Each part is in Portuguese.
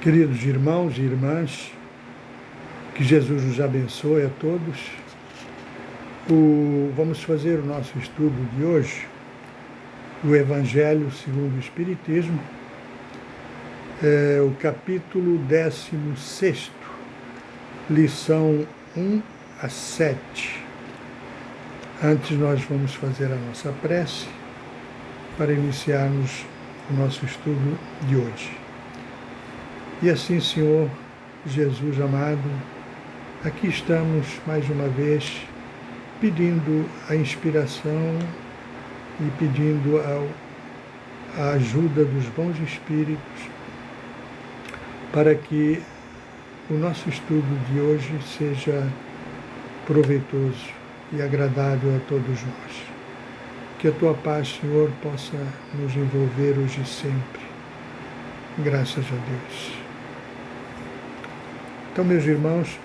Queridos irmãos e irmãs, que Jesus nos abençoe a todos. Vamos fazer o nosso estudo de hoje do Evangelho segundo o Espiritismo, o capítulo 16, lição 1 a 7. Antes nós vamos fazer a nossa prece para iniciarmos o nosso estudo de hoje. E assim, Senhor Jesus amado, aqui estamos mais uma vez pedindo a inspiração e pedindo a ajuda dos bons espíritos para que o nosso estudo de hoje seja proveitoso e agradável a todos nós. Que a Tua paz, Senhor, possa nos envolver hoje e sempre. Graças a Deus. Então, meus irmãos,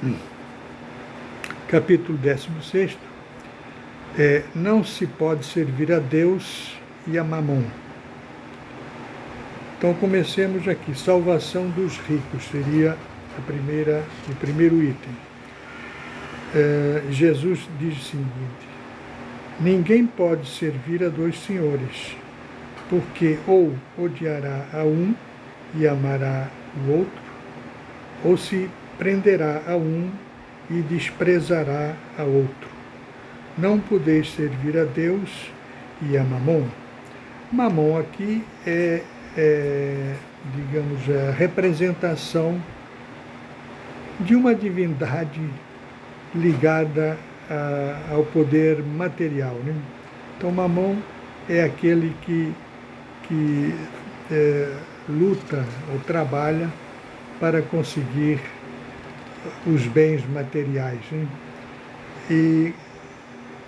capítulo 16, não se pode servir a Deus e a Mamon. Então, comecemos aqui. Salvação dos ricos seria o primeiro item. Jesus diz o seguinte: ninguém pode servir a dois senhores, porque ou odiará a um e amará o outro, ou se prenderá a um e desprezará a outro. Não podeis servir a Deus e a Mamon. Mamon aqui digamos, a representação de uma divindade ligada ao poder material, né? Então, Mamon é aquele que luta ou trabalha para conseguir os bens materiais, né? E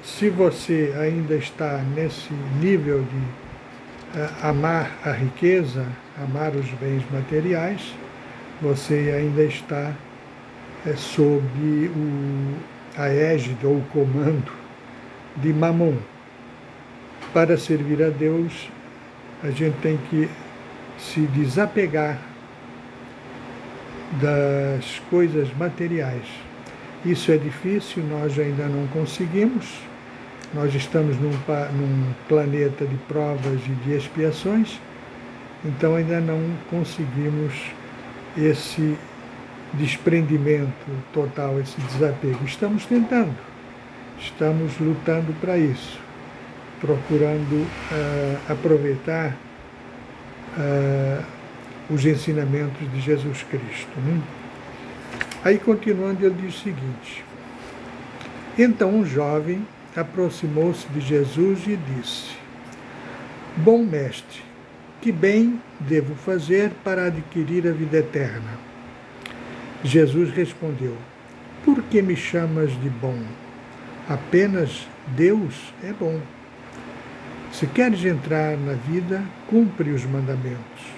se você ainda está nesse nível de amar a riqueza, amar os bens materiais, você ainda está sob a égide ou o comando de Mamon. Para servir a Deus, a gente tem que se desapegar das coisas materiais. Isso é difícil, nós ainda não conseguimos. Nós estamos num planeta de provas e de expiações, então ainda não conseguimos esse desprendimento total, esse desapego. Estamos tentando, estamos lutando para isso, procurando aproveitar os ensinamentos de Jesus Cristo, né? Aí, continuando, ele diz o seguinte: então um jovem aproximou-se de Jesus e disse: bom mestre, que bem devo fazer para adquirir a vida eterna? Jesus respondeu: por que me chamas de bom? Apenas Deus é bom. Se queres entrar na vida, cumpre os mandamentos.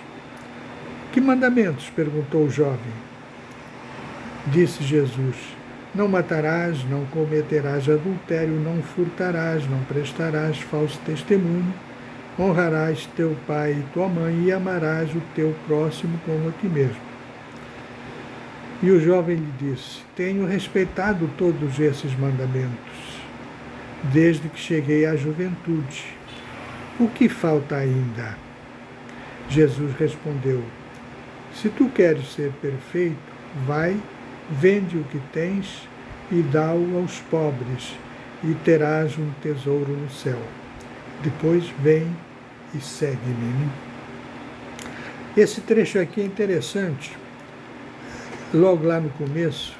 Que mandamentos? Perguntou o jovem. Disse Jesus: não matarás, não cometerás adultério, não furtarás, não prestarás falso testemunho, honrarás teu pai e tua mãe e amarás o teu próximo como a ti mesmo. E o jovem lhe disse: tenho respeitado todos esses mandamentos, desde que cheguei à juventude. O que falta ainda? Jesus respondeu: se tu queres ser perfeito, vai, vende o que tens e dá-o aos pobres, e terás um tesouro no céu. Depois vem e segue-me. Esse trecho aqui é interessante. Logo lá no começo,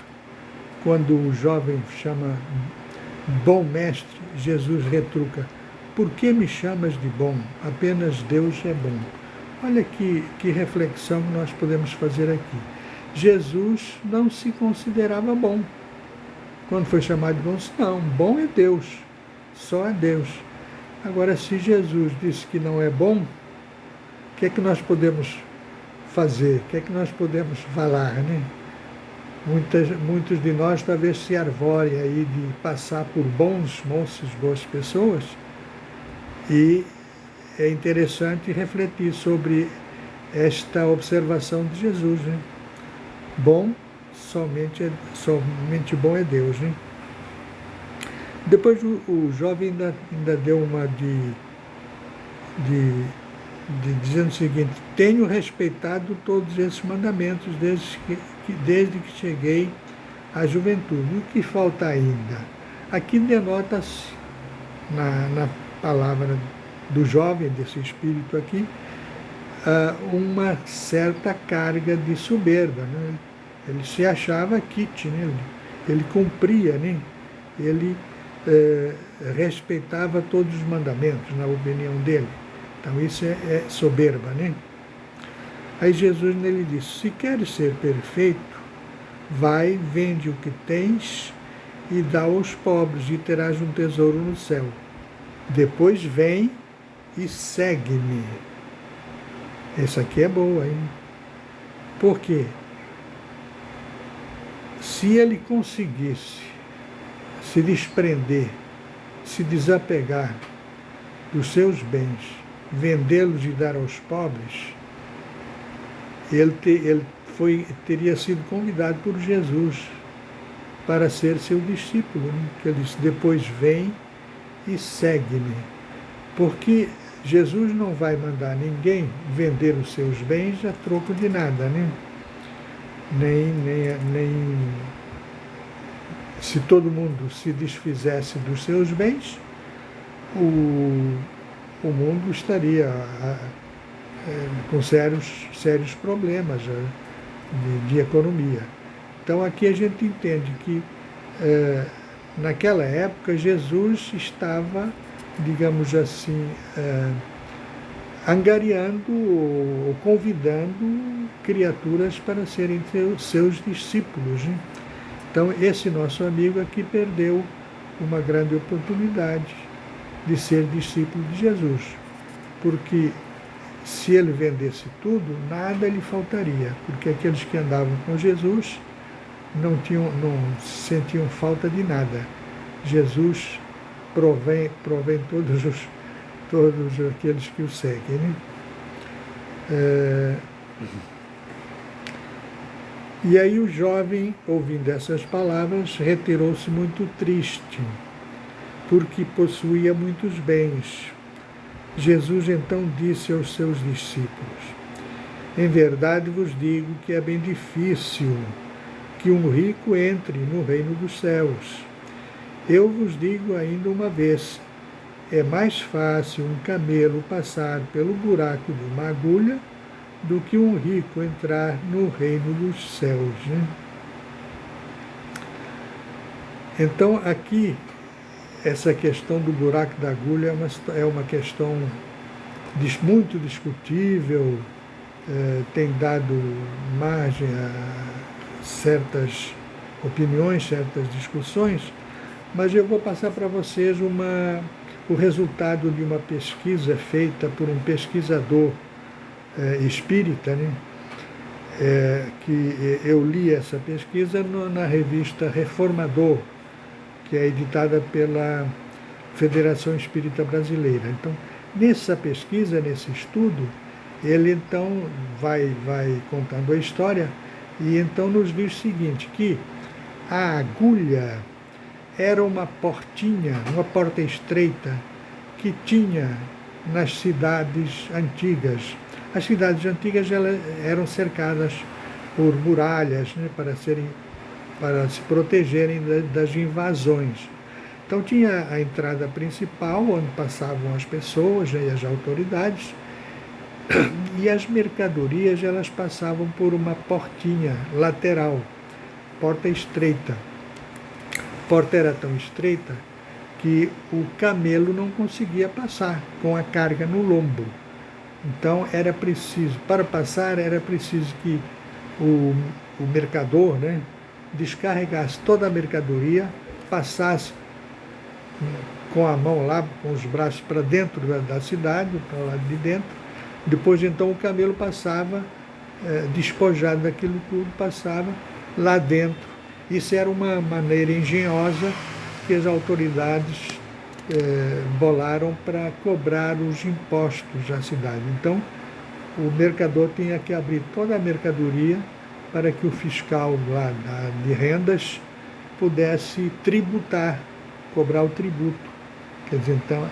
quando o jovem chama bom mestre, Jesus retruca: por que me chamas de bom? Apenas Deus é bom. Olha que reflexão que nós podemos fazer aqui. Jesus não se considerava bom. Quando foi chamado de bom, não, bom é Deus, só é Deus. Agora, se Jesus disse que não é bom, o que é que nós podemos fazer? O que é que nós podemos falar, né? Muitos de nós talvez se arvorem aí de passar por bons moços, boas pessoas, e é interessante refletir sobre esta observação de Jesus, né? Bom, somente bom é Deus, né? Depois o jovem ainda deu uma dizendo o seguinte: tenho respeitado todos esses mandamentos desde que cheguei à juventude. O que falta ainda? Aqui denota-se, na palavra do jovem, desse espírito aqui, uma certa carga de soberba, né? Ele se achava quite, né? Ele cumpria, né? Ele respeitava todos os mandamentos, na opinião dele. Então isso é soberba, né? Aí Jesus nele disse: se queres ser perfeito, vai, vende o que tens e dá aos pobres, e terás um tesouro no céu. Depois vem e segue-me. Essa aqui é boa, hein? Por quê? Se ele conseguisse se desprender, se desapegar dos seus bens, vendê-los e dar aos pobres, ele teria sido convidado por Jesus para ser seu discípulo, né? Que ele disse: depois vem e segue-me. Porque Jesus não vai mandar ninguém vender os seus bens a troco de nada, né? Nem se todo mundo se desfizesse dos seus bens, o mundo estaria com sérios problemas de economia. Então aqui a gente entende que naquela época Jesus estava, digamos assim, angariando ou convidando criaturas para serem seus discípulos, né? Então esse nosso amigo aqui perdeu uma grande oportunidade de ser discípulo de Jesus, porque se ele vendesse tudo, nada lhe faltaria, porque aqueles que andavam com Jesus não sentiam falta de nada. Jesus provém todos aqueles que o seguem, né? E aí o jovem, ouvindo essas palavras, retirou-se muito triste, porque possuía muitos bens. Jesus então disse aos seus discípulos: em verdade vos digo que é bem difícil que um rico entre no reino dos céus. Eu vos digo ainda uma vez, é mais fácil um camelo passar pelo buraco de uma agulha do que um rico entrar no reino dos céus, né? Então aqui, essa questão do buraco da agulha é uma questão muito discutível, tem dado margem a certas opiniões, certas discussões, mas eu vou passar para vocês o resultado de uma pesquisa feita por um pesquisador espírita, né? Que eu li essa pesquisa na revista Reformador, que é editada pela Federação Espírita Brasileira. Então, nessa pesquisa, nesse estudo, ele então vai contando a história e então nos diz o seguinte, que a agulha era uma portinha, uma porta estreita que tinha nas cidades antigas. As cidades antigas eram cercadas por muralhas, né, para se protegerem das invasões. Então tinha a entrada principal, onde passavam as pessoas, né, e as autoridades, e as mercadorias elas passavam por uma portinha lateral, porta estreita. A porta era tão estreita que o camelo não conseguia passar com a carga no lombo. Então para passar era preciso que o mercador, né, descarregasse toda a mercadoria, passasse com a mão lá, com os braços para dentro da cidade, para o lado de dentro. Depois então o camelo passava, despojado daquilo tudo, passava lá dentro. Isso era uma maneira engenhosa que as autoridades bolaram para cobrar os impostos da cidade. Então, o mercador tinha que abrir toda a mercadoria para que o fiscal lá de rendas pudesse tributar, cobrar o tributo. Quer dizer, então,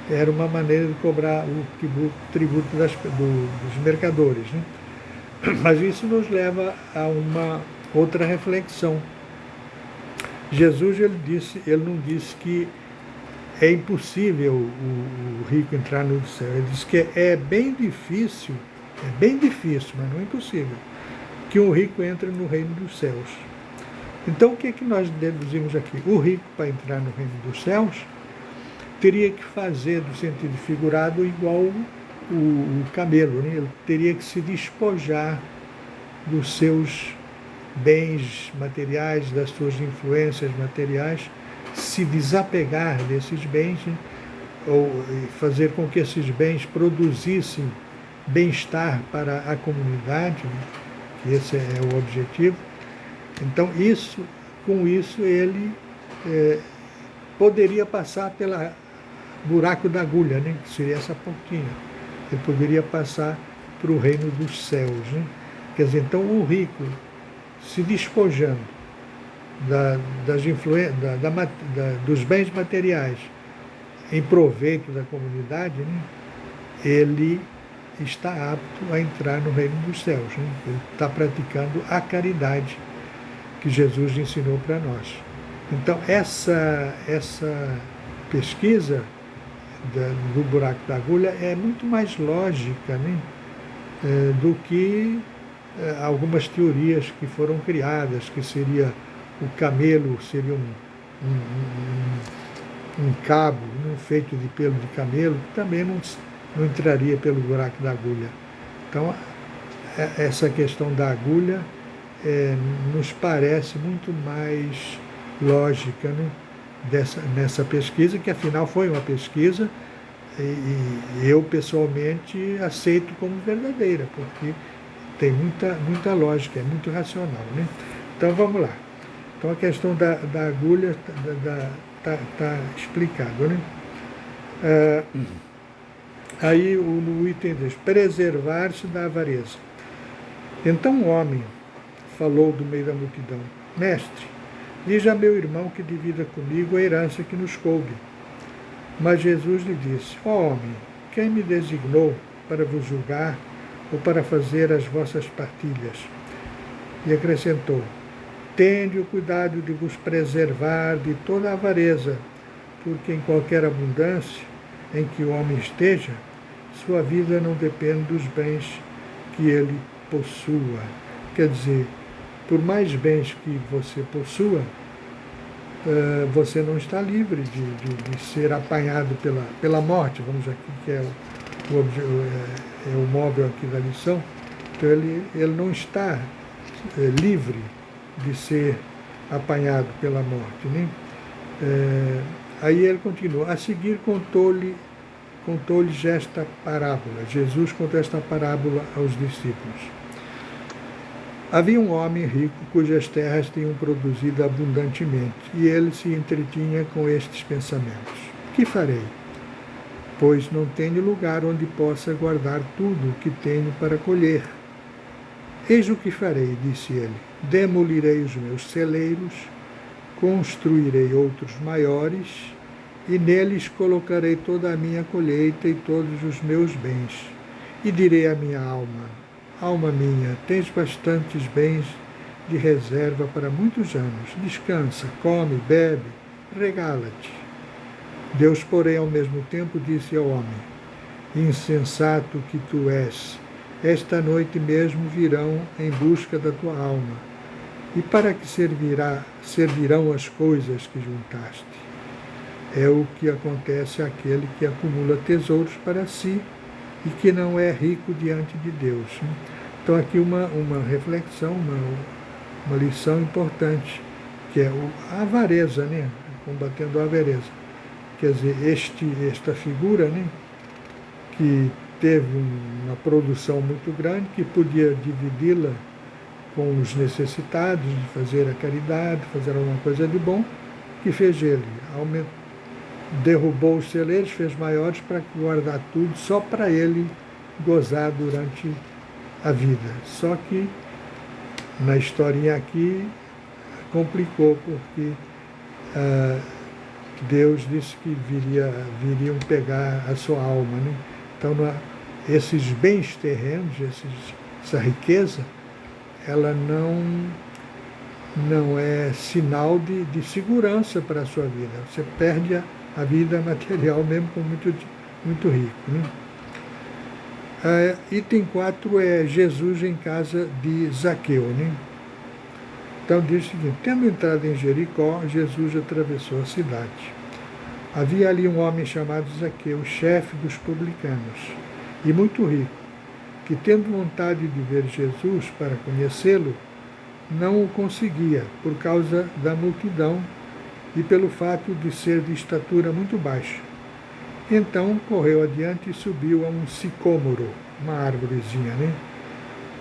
era uma maneira de cobrar o tributo dos mercadores, né? Mas isso nos leva a uma outra reflexão. Jesus, ele não disse que é impossível o rico entrar no céu. Ele disse que é bem difícil, mas não é impossível, que um rico entre no reino dos céus. Então, o que é que nós deduzimos aqui? O rico, para entrar no reino dos céus, teria que fazer, do sentido figurado, igual o camelo, né? Ele teria que se despojar dos seus bens materiais, das suas influências materiais, se desapegar desses bens, né? Ou fazer com que esses bens produzissem bem-estar para a comunidade, né? Que esse é o objetivo. Então, com isso ele poderia passar pelo buraco da agulha, né? Que seria essa pontinha. Ele poderia passar para o reino dos céus, né? Quer dizer, então o rico, se despojando dos bens materiais em proveito da comunidade, né? Ele está apto a entrar no reino dos céus, né? Ele está praticando a caridade que Jesus ensinou para nós. Então, essa pesquisa do buraco da agulha é muito mais lógica, né? Do que algumas teorias que foram criadas, que seria o camelo, seria um cabo, né, feito de pelo de camelo, que também não entraria pelo buraco da agulha. Então, essa questão da agulha nos parece muito mais lógica, né, nessa pesquisa, que afinal foi uma pesquisa, e eu pessoalmente aceito como verdadeira, porque tem muita lógica, é muito racional, né? Então vamos lá. Então a questão da agulha está explicado, né? Aí no item 2, preservar-se da avareza. Então o homem falou do meio da multidão: Mestre, diz a meu irmão que divida comigo a herança que nos coube. Mas Jesus lhe disse: Ó homem, quem me designou para vos julgar ou para fazer as vossas partilhas? E acrescentou: Tende o cuidado de vos preservar de toda a avareza, porque em qualquer abundância em que o homem esteja, sua vida não depende dos bens que ele possua. Quer dizer, por mais bens que você possua, você não está livre de ser apanhado pela morte, vamos aqui, que é o móvel aqui da lição. Então ele não está livre de ser apanhado pela morte, né? Aí ele continua. A seguir contou-lhes esta parábola. Jesus contou esta parábola aos discípulos. Havia um homem rico cujas terras tinham produzido abundantemente, e ele se entretinha com estes pensamentos: Que farei? Pois não tenho lugar onde possa guardar tudo o que tenho para colher. Eis o que farei, disse ele: demolirei os meus celeiros, construirei outros maiores, e neles colocarei toda a minha colheita e todos os meus bens. E direi à minha alma: Alma minha, tens bastantes bens de reserva para muitos anos. Descansa, come, bebe, regala-te. Deus, porém, ao mesmo tempo disse ao homem: Insensato que tu és, esta noite mesmo virão em busca da tua alma. E para que servirão as coisas que juntaste? É o que acontece àquele que acumula tesouros para si e que não é rico diante de Deus. Então aqui uma reflexão, uma lição importante, que é a avareza, né? Combatendo a avareza. Quer dizer, esta figura, né? Que teve uma produção muito grande, que podia dividi-la com os necessitados, de fazer a caridade, fazer alguma coisa de bom, que fez ele? Derrubou os celeiros, fez maiores para guardar tudo só para ele gozar durante a vida. Só que Na historinha aqui complicou, porque Deus disse que viriam pegar a sua alma, né? Então, esses bens terrenos, essa riqueza, ela não é sinal de segurança para a sua vida. Você perde a vida material mesmo com muito rico, né? Item 4 é Jesus em casa de Zaqueu, né? Então diz o seguinte: tendo entrado em Jericó, Jesus atravessou a cidade. Havia ali um homem chamado Zaqueu, chefe dos publicanos, e muito rico, que, tendo vontade de ver Jesus para conhecê-lo, não o conseguia, por causa da multidão e pelo fato de ser de estatura muito baixa. Então correu adiante e subiu a um sicômoro, uma árvorezinha, né,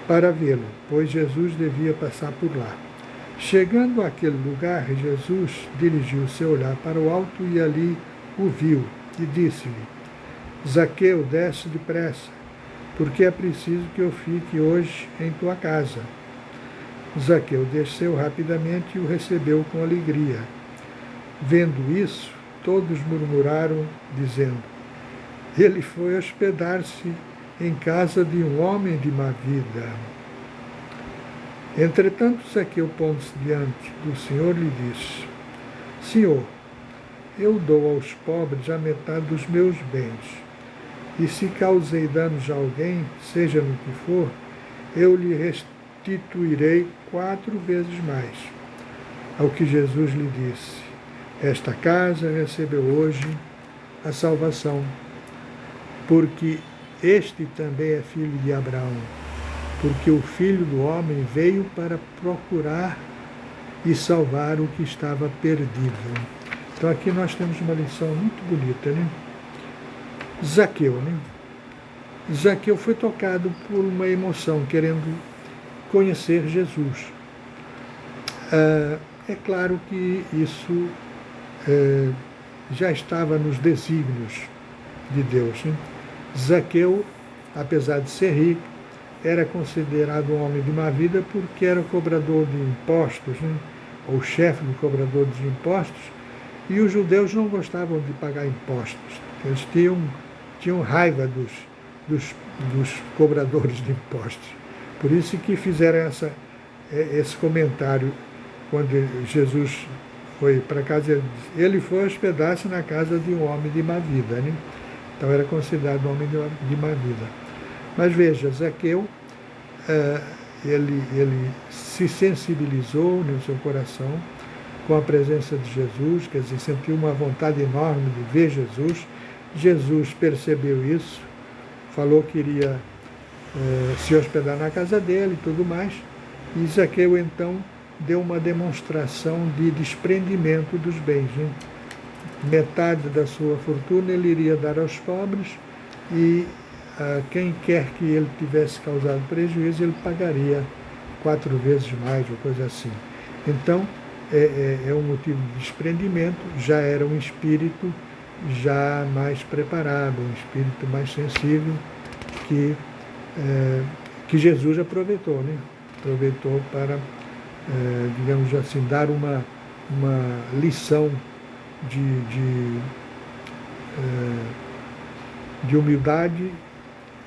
para vê-lo, pois Jesus devia passar por lá. Chegando àquele lugar, Jesus dirigiu seu olhar para o alto e ali o viu e disse-lhe: Zaqueu, desce depressa, porque é preciso que eu fique hoje em tua casa. Zaqueu desceu rapidamente e o recebeu com alegria. Vendo isso, todos murmuraram, dizendo: ele foi hospedar-se em casa de um homem de má vida. Entretanto, Zaqueu, pondo-se diante do Senhor, lhe disse: Senhor, eu dou aos pobres a metade dos meus bens, e se causei danos a alguém, seja no que for, eu lhe restituirei 4 vezes mais. Ao que Jesus lhe disse: esta casa recebeu hoje a salvação, porque este também é filho de Abraão, porque o Filho do Homem veio para procurar e salvar o que estava perdido. Então aqui nós temos uma lição muito bonita, né? Zaqueu, né? Zaqueu foi tocado por uma emoção, querendo conhecer Jesus. É claro que isso já estava nos desígnios de Deus, né? Zaqueu, apesar de ser rico, era considerado um homem de má vida porque era cobrador de impostos, né? Ou chefe do cobrador de impostos, e os judeus não gostavam de pagar impostos. Eles tinham raiva dos cobradores de impostos. Por isso que fizeram esse comentário quando Jesus foi para casa. Ele foi hospedar-se na casa de um homem de má vida, né? Então era considerado um homem de má vida. Mas veja, Zaqueu, ele se sensibilizou no seu coração com a presença de Jesus, quer dizer, sentiu uma vontade enorme de ver Jesus. Jesus percebeu isso, falou que iria se hospedar na casa dele e tudo mais, e Zaqueu então deu uma demonstração de desprendimento dos bens, né? Metade da sua fortuna ele iria dar aos pobres, e quem quer que ele tivesse causado prejuízo, ele pagaria 4 vezes mais, ou coisa assim. Então, é um motivo de desprendimento. Já era um espírito já mais preparado, um espírito mais sensível, que Jesus aproveitou, né? Aproveitou para, digamos assim, dar uma lição de humildade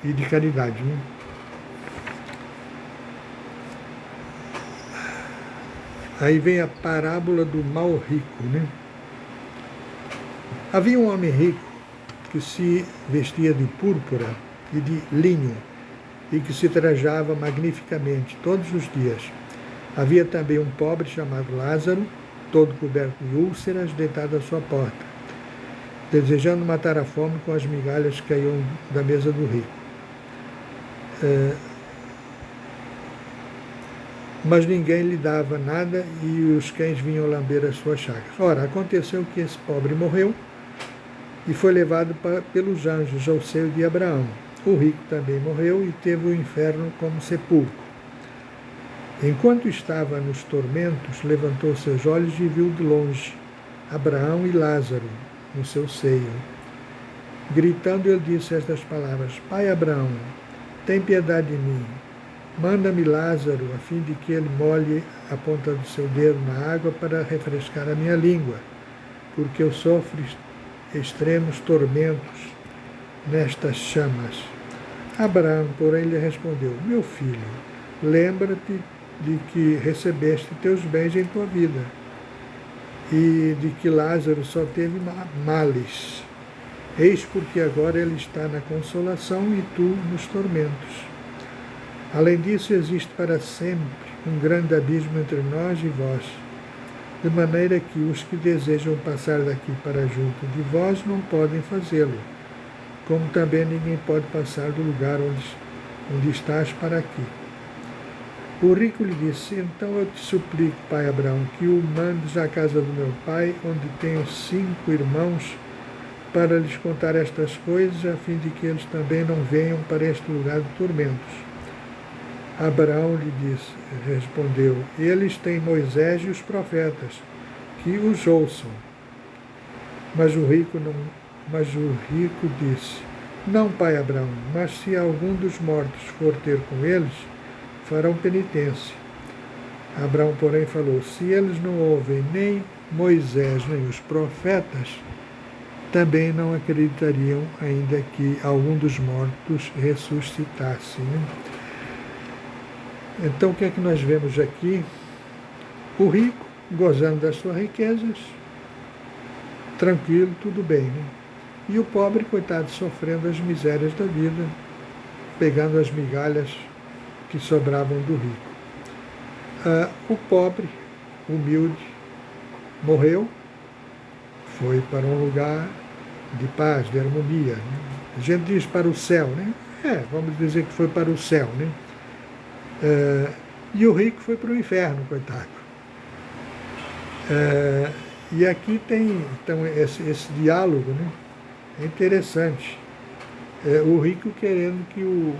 e de caridade, né? Aí vem a parábola do mal rico, né? Havia um homem rico que se vestia de púrpura e de linho e que se trajava magnificamente todos os dias. Havia também um pobre chamado Lázaro, todo coberto de úlceras, deitado à sua porta, desejando matar a fome com as migalhas que caíam da mesa do rico. Mas ninguém lhe dava nada e os cães vinham lamber as suas chagas. Ora, aconteceu que esse pobre morreu e foi levado pelos anjos ao seio de Abraão. O rico também morreu e teve o inferno como sepulcro. Enquanto estava nos tormentos, levantou seus olhos e viu de longe Abraão e Lázaro no seu seio. Gritando, ele disse estas palavras: Pai Abraão, tem piedade de mim. manda-me Lázaro, a fim de que ele molhe a ponta do seu dedo na água para refrescar a minha língua, porque eu sofro extremos tormentos nestas chamas. Abraão, porém, lhe respondeu: meu filho, lembra-te de que recebeste teus bens em tua vida, e de que Lázaro só teve males. Eis porque agora ele está na consolação e tu nos tormentos. Além disso, existe para sempre um grande abismo entre nós e vós, de maneira que os que desejam passar daqui para junto de vós não podem fazê-lo, como também ninguém pode passar do lugar onde estás para aqui. O rico lhe disse: então eu te suplico, pai Abraão, que o mandes à casa do meu pai, onde tenho 5 irmãos, para lhes contar estas coisas, a fim de que eles também não venham para este lugar de tormentos. Abraão lhe disse, respondeu: eles têm Moisés e os profetas, que os ouçam. Mas o rico disse: não, pai Abraão, mas se algum dos mortos for ter com eles, farão penitência. Abraão, porém, falou: se eles não ouvem nem Moisés nem os profetas, também não acreditariam ainda que algum dos mortos ressuscitasse. Né? Então, o que é que nós vemos aqui? O rico gozando das suas riquezas, tranquilo, tudo bem, né? E o pobre, coitado, sofrendo as misérias da vida, pegando as migalhas que sobravam do rico. O pobre, humilde, morreu, foi para um lugar de paz, de harmonia. Né? A gente diz para o céu, né? Vamos dizer que foi para o céu, né? E o rico foi para o inferno, coitado. E aqui tem então, esse diálogo, né? É interessante. O rico querendo que o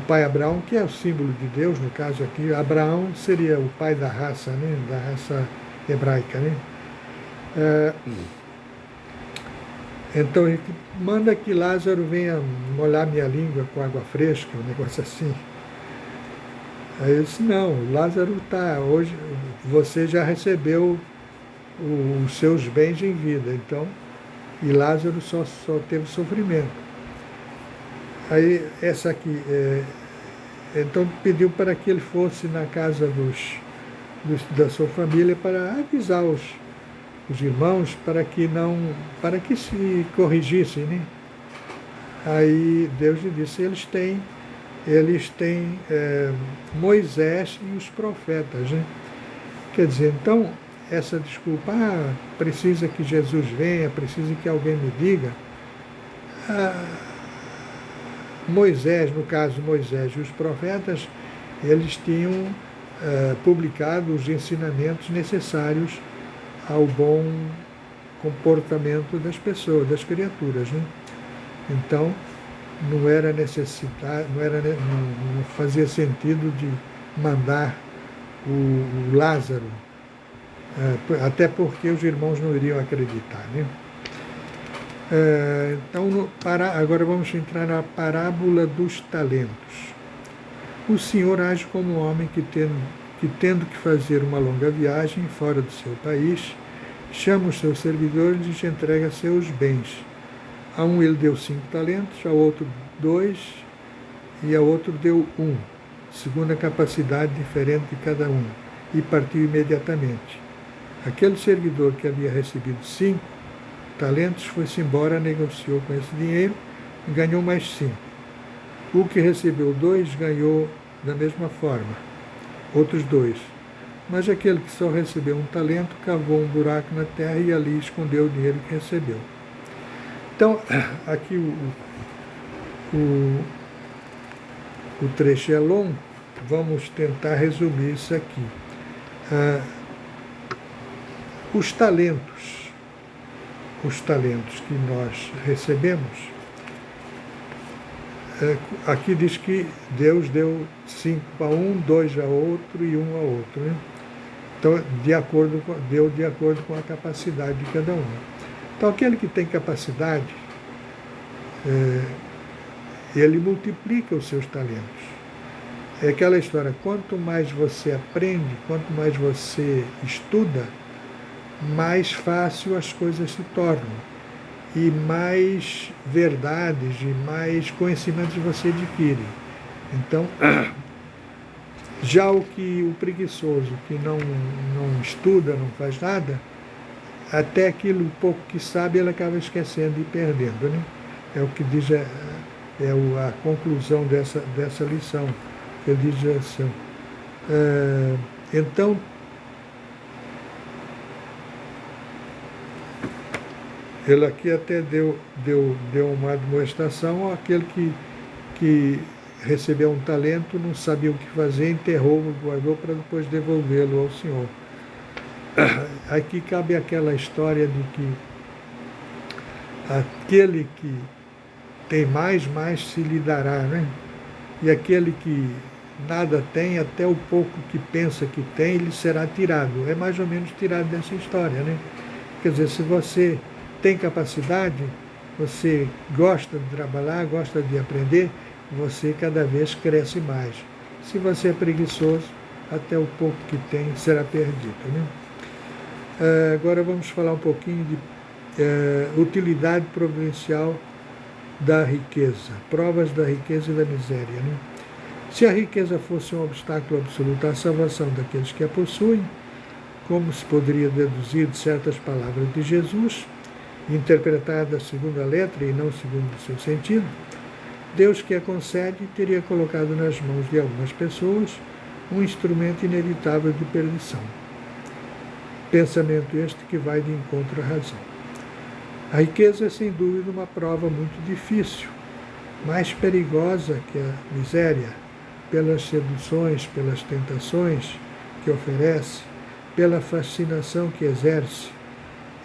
pai Abraão, que é o símbolo de Deus, no caso aqui, Abraão seria o pai da raça, né? Da raça hebraica, né? Então ele manda que Lázaro venha molhar minha língua com água fresca, um negócio assim. Aí ele disse: não, Lázaro está, hoje você já recebeu os seus bens em vida, então, e Lázaro só teve sofrimento. Aí essa aqui, então pediu para que ele fosse na casa da sua família para avisar os irmãos para que se corrigissem, né? Aí Deus lhe disse: eles têm Moisés e os profetas, né? Quer dizer, então, essa desculpa, precisa que Jesus venha, precisa que alguém me diga. Moisés, no caso Moisés e os profetas, eles tinham publicado os ensinamentos necessários ao bom comportamento das pessoas, das criaturas, né? Então, não era necessidade, não fazia sentido de mandar o Lázaro, até porque os irmãos não iriam acreditar, né? Então, agora vamos entrar na parábola dos talentos. O Senhor age como um homem que tendo que fazer uma longa viagem fora do seu país, chama os seus servidores e lhes entrega seus bens. A um ele deu 5 talentos, ao outro 2 e ao outro deu 1, segundo a capacidade diferente de cada um, e partiu imediatamente. Aquele servidor que havia recebido 5 talentos foi-se embora, negociou com esse dinheiro e ganhou mais 5. O que recebeu 2 ganhou da mesma forma, outros 2. Mas aquele que só recebeu 1 talento cavou um buraco na terra e ali escondeu o dinheiro que recebeu. Então, aqui o trecho é longo, vamos tentar resumir isso aqui. Os talentos que nós recebemos, aqui diz que Deus deu 5 a um, 2 a outro e 1 a outro, né? Então, deu de acordo com a capacidade de cada um. Então, aquele que tem capacidade, ele multiplica os seus talentos. É aquela história, quanto mais você aprende, quanto mais você estuda, mais fácil as coisas se tornam. E mais verdades e mais conhecimentos você adquire. Então, já o preguiçoso, que não estuda, não faz nada, até aquilo pouco que sabe, ele acaba esquecendo e perdendo, né? É o que diz, a conclusão dessa lição. Ele diz assim, então, ele aqui até deu uma demonstração, aquele que recebeu um talento, não sabia o que fazer, enterrou, guardou para depois devolvê-lo ao Senhor. Aqui cabe aquela história de que aquele que tem mais se lhe dará, né? E aquele que nada tem, até o pouco que pensa que tem, lhe será tirado. É mais ou menos tirado dessa história, né? Quer dizer, se você tem capacidade, você gosta de trabalhar, gosta de aprender, você cada vez cresce mais. Se você é preguiçoso, até o pouco que tem será perdido, né? Agora vamos falar um pouquinho de utilidade providencial da riqueza, provas da riqueza e da miséria, né? Se a riqueza fosse um obstáculo absoluto à salvação daqueles que a possuem, como se poderia deduzir de certas palavras de Jesus, interpretadas segundo a letra e não segundo o seu sentido, Deus que a concede teria colocado nas mãos de algumas pessoas um instrumento inevitável de perdição. Pensamento este que vai de encontro à razão. A riqueza é, sem dúvida, uma prova muito difícil, mais perigosa que a miséria, pelas seduções, pelas tentações que oferece, pela fascinação que exerce.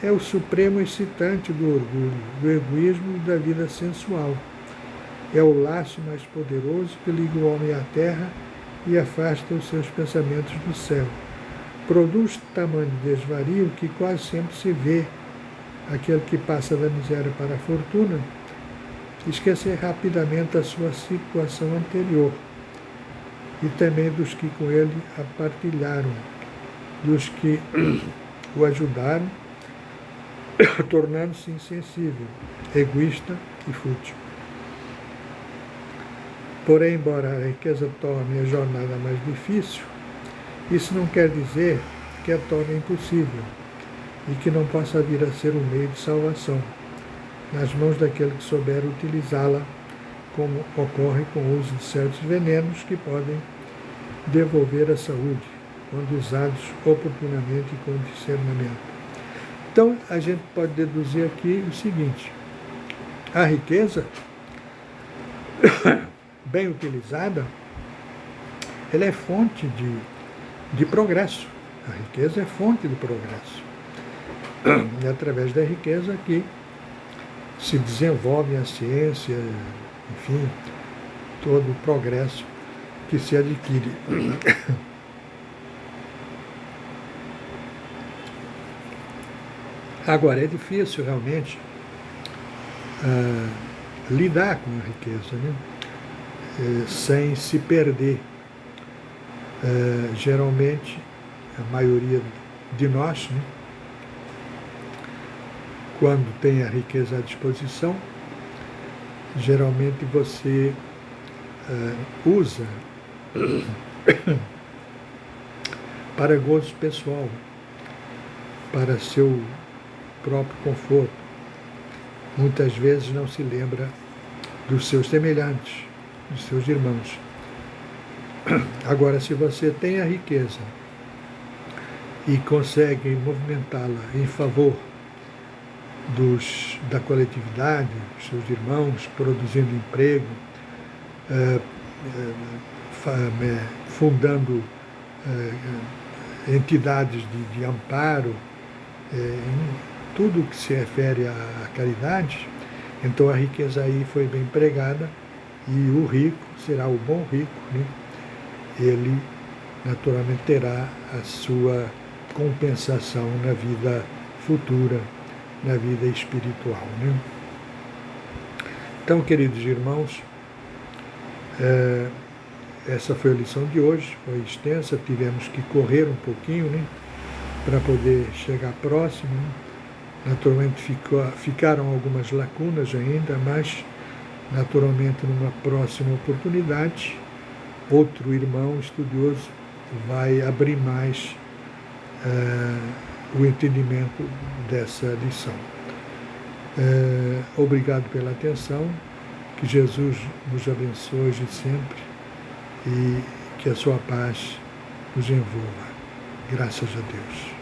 É o supremo excitante do orgulho, do egoísmo e da vida sensual. É o laço mais poderoso que liga o homem à terra e afasta os seus pensamentos do céu. Produz tamanho desvario que quase sempre se vê aquele que passa da miséria para a fortuna esquecer rapidamente a sua situação anterior e também dos que com ele a partilharam, dos que o ajudaram, tornando-se insensível, egoísta e fútil. Porém, embora a riqueza torne a jornada mais difícil, isso não quer dizer que a torne impossível e que não possa vir a ser um meio de salvação, nas mãos daquele que souber utilizá-la, como ocorre com o uso de certos venenos que podem devolver a saúde, quando usados oportunamente e com discernimento. Então, a gente pode deduzir aqui o seguinte: a riqueza, bem utilizada, ela é fonte de progresso. A riqueza é fonte de progresso. É através da riqueza que se desenvolve a ciência, enfim, todo o progresso que se adquire. Agora, é difícil realmente lidar com a riqueza, né? Sem se perder. Geralmente, a maioria de nós, né, quando tem a riqueza à disposição, geralmente você usa para gozo pessoal, para seu próprio conforto. Muitas vezes não se lembra dos seus semelhantes, dos seus irmãos. Agora, se você tem a riqueza e consegue movimentá-la em favor da coletividade, dos seus irmãos, produzindo emprego, fundando entidades de amparo, em tudo que se refere à caridade, então a riqueza aí foi bem empregada e o rico será o bom rico, né? Ele naturalmente terá a sua compensação na vida futura, na vida espiritual, né? Então, queridos irmãos, essa foi a lição de hoje, foi extensa, tivemos que correr um pouquinho, né, para poder chegar próximo. Né? Naturalmente ficaram algumas lacunas ainda, mas naturalmente numa próxima oportunidade, outro irmão estudioso vai abrir mais o entendimento dessa lição. Obrigado pela atenção, que Jesus nos abençoe hoje e sempre e que a sua paz nos envolva. Graças a Deus.